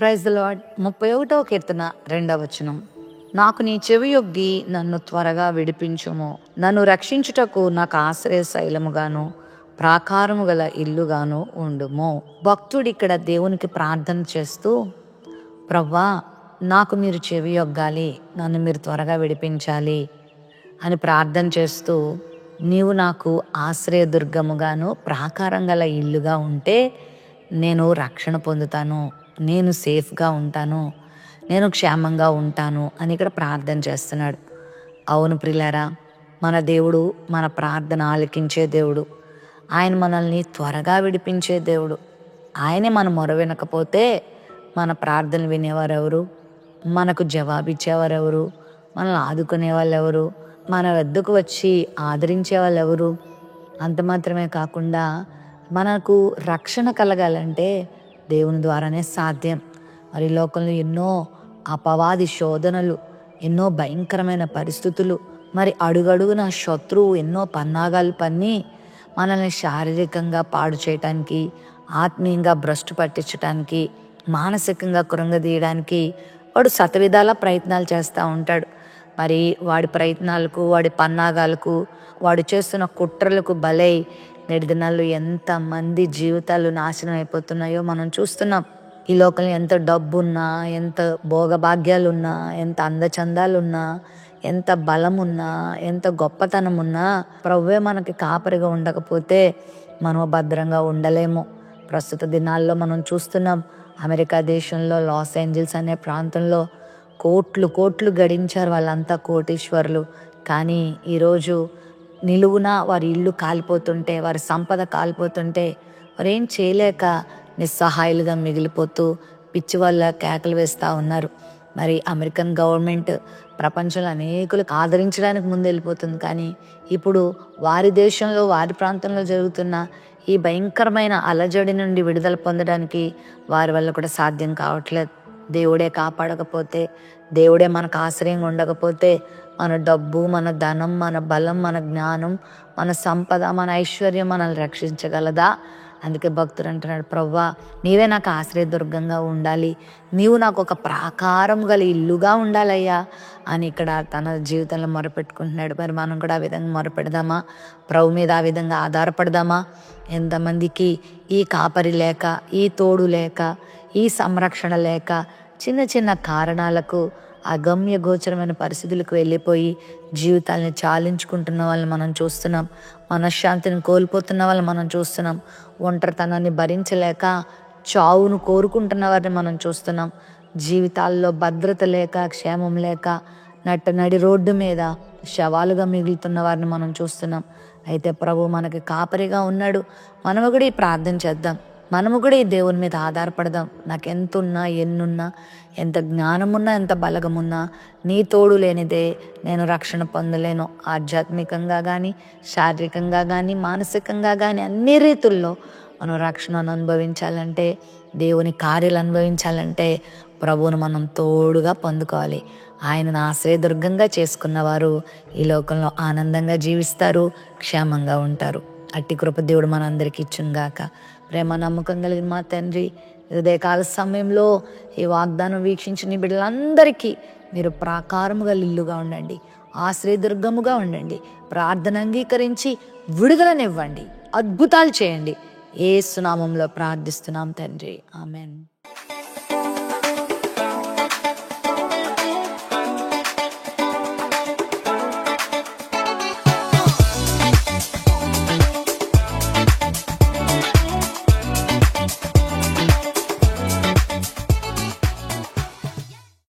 Praise the Lord. 31వ కీర్తన 2వ వచనం. నాకు నీ చెవియొగ్గి నన్ను త్వరగా విడిపించుము. నన్ను రక్షించుటకు నాకు ఆశ్రయ శైలముగాను ప్రాకారము గల ఇల్లుగాను ఉండుము. భక్తుడు ఇక్కడ దేవునికి ప్రార్థన చేస్తూ, ప్రవ్వా నాకు మీరు చెవియొగ్గాలి, నన్ను మీరు త్వరగా విడిపించాలి అని ప్రార్థన చేస్తూ, నీవు నాకు ఆశ్రయదుర్గముగాను ప్రాకారం గల ఇల్లుగా ఉంటే నేను రక్షణ పొందుతాను, నేను సేఫ్గా ఉంటాను, నేను క్షేమంగా ఉంటాను అని ఇక్కడ ప్రార్థన చేస్తున్నాడు. అవును ప్రియులారా, మన దేవుడు మన ప్రార్థన ఆలకించే దేవుడు. ఆయన మనల్ని త్వరగా విడిపించే దేవుడు. ఆయనే మన మొర వినకపోతే మన ప్రార్థనలు వినేవారెవరు? మనకు జవాబిచ్చేవారెవరు? మనల్ని ఆదుకునే వాళ్ళు ఎవరు? మన వద్దకు వచ్చి ఆదరించే వాళ్ళు ఎవరు? అంత మాత్రమే కాకుండా మనకు రక్షణ కలగాలంటే దేవుని ద్వారానే సాధ్యం. మరి లోకంలో ఎన్నో అపవాది శోధనలు, ఎన్నో భయంకరమైన పరిస్థితులు, మరి అడుగడుగున శత్రువు ఎన్నో పన్నాగాలు పన్ని మనల్ని శారీరకంగా పాడు చేయటానికి, ఆత్మీయంగా భ్రష్టు పట్టించడానికి, మానసికంగా కృంగదీయడానికి వాడు శతవిధాల ప్రయత్నాలు చేస్తూ ఉంటాడు. మరి వాడి ప్రయత్నాలకు, వాడి పన్నాగాలకు, వాడు చేస్తున్న కుట్రలకు బలై నేటి దినాల్లో ఎంతమంది జీవితాలు నాశనం అయిపోతున్నాయో మనం చూస్తున్నాం. ఈ లోకంలో ఎంత డబ్బున్నా, ఎంత భోగభాగ్యాలున్నా, ఎంత అందచందాలున్నా, ఎంత బలమున్నా, ఎంత గొప్పతనం ఉన్నా ప్రభువే మనకి కాపరిగా ఉండకపోతే మనం భద్రంగా ఉండలేము. ప్రస్తుత దినాల్లో మనం చూస్తున్నాం, అమెరికా దేశంలో లాస్ ఏంజల్స్ అనే ప్రాంతంలో కోట్లు గడించారు వాళ్ళంతా, కోటీశ్వరులు. కానీ ఈరోజు నిలువున వారి ఇల్లు కాలిపోతుంటే, వారి సంపద కాలిపోతుంటే వారు ఏం చేయలేక నిస్సహాయులుగా మిగిలిపోతూ పిచ్చి వాళ్ళ కేకలు వేస్తూ ఉన్నారు. మరి అమెరికన్ గవర్నమెంట్ ప్రపంచంలో అనేకులకు ఆదరించడానికి ముందు వెళ్ళిపోతుంది. కానీ ఇప్పుడు వారి దేశంలో, వారి ప్రాంతంలో జరుగుతున్న ఈ భయంకరమైన అలజడి నుండి విడుదల పొందడానికి వారి వల్ల కూడా సాధ్యం కావట్లేదు. దేవుడే కాపాడకపోతే, దేవుడే మనకు ఆశ్రయంగా ఉండకపోతే మన డబ్బు, మన ధనం, మన బలం, మన జ్ఞానం, మన సంపద, మన ఐశ్వర్యం మనల్ని రక్షించగలదా? అందుకే భక్తుడు అంటున్నాడు, ప్రవ్వా నీవే నాకు ఆశ్రయదుర్గంగా ఉండాలి, నీవు నాకు ఒక ప్రాకారం గల ఇల్లుగా ఉండాలయ్యా అని ఇక్కడ తన జీవితంలో మొరపెట్టుకుంటున్నాడు. మరి మనం కూడా ఆ విధంగా మొరపెడదామా? ప్రభు మీద ఆ విధంగా ఆధారపడదామా? ఎంతమందికి ఈ కాపరి లేక, ఈ తోడు లేక, ఈ సంరక్షణ లేక చిన్న చిన్న కారణాలకు అగమ్య గోచరమైన పరిస్థితులకు వెళ్ళిపోయి జీవితాలను చాలించుకుంటున్న వాళ్ళని మనం చూస్తున్నాం. మనశ్శాంతిని కోల్పోతున్న వాళ్ళని మనం చూస్తున్నాం. ఒంటరితనాన్ని భరించలేక చావును కోరుకుంటున్న వారిని మనం చూస్తున్నాం. జీవితాల్లో భద్రత లేక, క్షేమం లేక నడి రోడ్డు మీద శవాలుగా మిగులుతున్న వారిని మనం చూస్తున్నాం. అయితే ప్రభు మనకి కాపరిగా ఉన్నాడు. మనము కూడా ఈ ప్రార్థన చేద్దాం. మనము కూడా ఈ దేవుని మీద ఆధారపడదాం. నాకు ఎంత ఉన్నా, ఎన్నున్నా, ఎంత జ్ఞానమున్నా, ఎంత బలగమున్నా నీ తోడు లేనిదే నేను రక్షణ పొందలేను. ఆధ్యాత్మికంగా కానీ, శారీరకంగా కానీ, మానసికంగా కానీ అన్ని రీతుల్లో మనం రక్షణను అనుభవించాలంటే, దేవుని కార్యాలు అనుభవించాలంటే ప్రభువును మనం తోడుగా పొందుకోవాలి. ఆయనను ఆశ్రయదుర్గంగా చేసుకున్నవారు ఈ లోకంలో ఆనందంగా జీవిస్తారు, క్షేమంగా ఉంటారు. అట్టి కృప దేవుడు మనందరికీ ఇచ్చునుగాక. ప్రేమ నమ్మకం కలిగిన మా తండ్రి, ఉదయకాల సమయంలో ఈ వాగ్దానం వీక్షించిన బిడ్డలందరికీ మీరు ప్రాకారముగా ఇల్లుగా ఉండండి, ఆశ్రయదుర్గముగా ఉండండి, ప్రార్థన అంగీకరించి విడుదలనివ్వండి, అద్భుతాలు చేయండి. యేసు నామములో ప్రార్థిస్తున్నాం తండ్రి, ఆమెన్.